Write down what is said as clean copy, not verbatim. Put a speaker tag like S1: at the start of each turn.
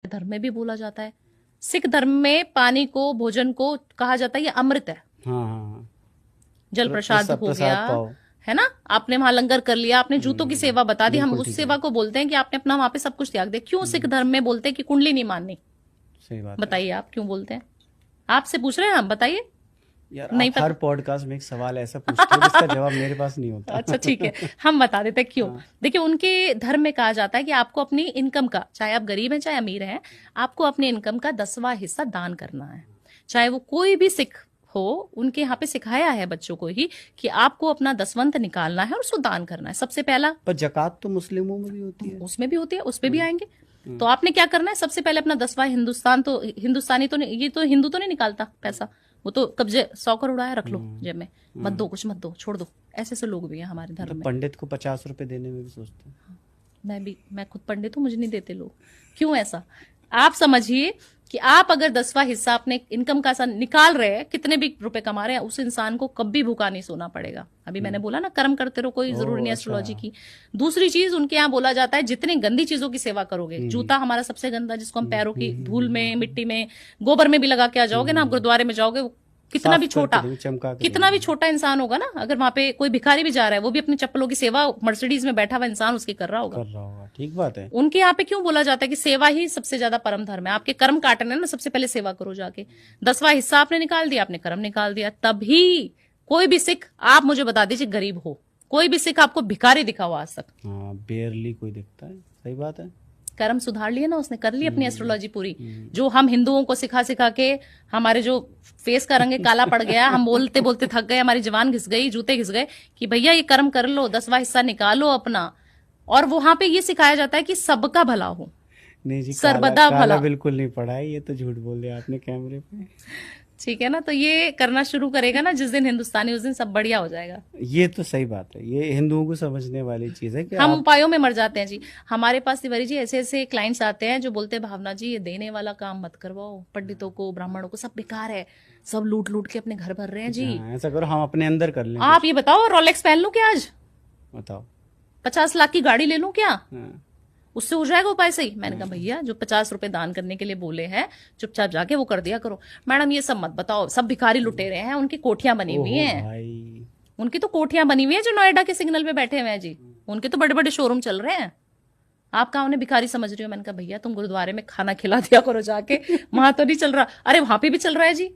S1: धर्म में भी बोला जाता है। सिख धर्म में पानी को, भोजन को कहा जाता है ये अमृत है।
S2: हाँ हाँ।
S1: जल प्रसाद हो
S2: प्रसाद
S1: गया,
S2: पाओ।
S1: है ना। आपने वहां लंगर कर लिया, आपने जूतों की सेवा बता दी, हम
S2: बिल्कुल
S1: उस
S2: ठीक
S1: सेवा
S2: है।
S1: को बोलते हैं कि आपने अपना वहां पे सब कुछ त्याग दिया। क्यों सिख धर्म में बोलते हैं कि कुंडली नहीं माननी?
S2: सही बात है।
S1: बताइए आप क्यों बोलते हैं? आपसे पूछ रहे हैं हम, बताइए।
S2: यार
S1: नहीं
S2: आप हर
S1: पता?
S2: पॉडकास्ट में एक सवाल ऐसा पूछते हो जिसका जवाब मेरे पास नहीं होता।
S1: अच्छा ठीक है, हम बता देते हैं क्यों।
S2: हाँ।
S1: देखिए, उनके धर्म में कहा जाता है कि आपको अपनी इनकम का, चाहे आप गरीब हैं चाहे अमीर हैं, आपको अपनी इनकम का 10वां हिस्सा दान करना है। चाहे वो कोई भी सिख हो, उनके यहाँ पे सिखाया है बच्चों को ही कि आपको अपना दसवंत निकालना है और उसको दान करना है सबसे पहला।
S2: पर जकात तो मुस्लिमों में भी होती है।
S1: उसमें भी होती है, उस पे भी आएंगे। तो आपने क्या करना है, सबसे पहले अपना 10वां हिंदुस्तानी तो नहीं, ये तो हिंदू तो नहीं निकालता पैसा, वो तो कब्जे 100 करोड़ आया रख लो जेब में, मत दो, कुछ मत दो, छोड़ दो। ऐसे से लोग भी हैं हमारे धर्म
S2: तो
S1: में।
S2: पंडित को 50 रुपए देने में भी सोचते हैं।
S1: मैं खुद पंडित हूं, मुझे नहीं देते लोग। क्यों ऐसा? आप समझिए कि आप अगर 10वां हिस्सा अपने इनकम का सा निकाल रहे हैं, कितने भी रुपए कमा रहे हैं, उस इंसान को कभी भूखा नहीं सोना पड़ेगा। अभी मैंने बोला ना, कर्म करते रहो, कोई जरूरी नहीं एस्ट्रोलॉजी की। दूसरी चीज, उनके यहाँ बोला जाता है जितनी गंदी चीजों की सेवा करोगे, जूता हमारा सबसे गंदा, जिसको हम पैरों की धूल में, मिट्टी में, गोबर में भी लगा के आ जाओगे ना, आप गुरुद्वारे में जाओगे, कितना भी छोटा, कितना भी छोटा इंसान होगा ना, अगर वहां पे कोई भिखारी भी जा रहा है, वो भी अपनी चप्पलों की सेवा मर्सिडीज में बैठा हुआ इंसान उसकी कर रहा होगा।
S2: ठीक बात है।
S1: उनके यहाँ पे क्यों बोला जाता है कि सेवा ही सबसे ज्यादा परम धर्म है। आपके कर्म काटने ना, सबसे पहले सेवा करो जाके। 10वां हिस्सा आपने निकाल दिया, आपने कर्म निकाल दिया, तभी कोई भी सिख, आप मुझे बता दीजिए गरीब हो, कोई भी सिख आपको भिखारी दिखा हुआ आज तक?
S2: हाँ, बेयरली कोई दिखता है। सही बात है।
S1: कर्म सुधार लिए ना उसने, कर ली अपनी एस्ट्रोलॉजी पूरी। जो हम हिंदुओं को सिखा सिखा के हमारे जो फेस का रंग काला पड़ गया, हम बोलते बोलते थक गए, हमारी जवान घिस गई, जूते घिस गए कि भैया ये कर्म कर लो, 10वां हिस्सा निकालो अपना। और वहां पे ये सिखाया जाता है कि सबका भला हो,
S2: नहीं जी,
S1: सर्वदा
S2: काला
S1: भला।
S2: बिल्कुल नहीं पड़ा है, ये तो झूठ बोल दिया आपने कैमरे पे।
S1: ठीक है ना, तो ये करना शुरू करेगा ना जिस दिन हिंदुस्तानी, उस दिन सब बढ़िया हो जाएगा।
S2: ये तो सही बात है, ये हिंदुओं को समझने वाली चीज है कि
S1: हम उपायों में मर जाते हैं जी। हमारे पास तिवारी जी ऐसे ऐसे क्लाइंट्स आते हैं जो बोलते हैं, भावना जी ये देने वाला काम मत करवाओ, पंडितों को, ब्राह्मणों को, सब बेकार है, सब लूट लूट के अपने घर भर रहे हैं जी।
S2: ऐसा करो, हम अपने अंदर कर लें।
S1: आप ये बताओ, रोलेक्स पहन लूं क्या आज?
S2: बताओ।
S1: 50 लाख की गाड़ी ले लूं क्या?
S2: हाँ।
S1: उससे हो जाएगा उपाय सही? मैंने कहा भैया, जो 50 रुपए दान करने के लिए बोले हैं, चुपचाप जाके वो कर दिया करो। मैडम ये सब मत बताओ, सब भिखारी लुटेरे हैं, उनकी कोठियां बनी हुई हैं।
S2: भाई,
S1: उनकी तो कोठियां बनी हुई हैं जो नोएडा के सिग्नल पे बैठे हुए हैं जी, उनके तो बड़े बड़े शोरूम चल रहे हैं। आप कहा उन्हें भिखारी समझ रही हो? मैंने कहा भैया तुम गुरुद्वारे में खाना खिला दिया करो जाके, वहां तो नहीं चल रहा। अरे वहां पे भी चल रहा है जी।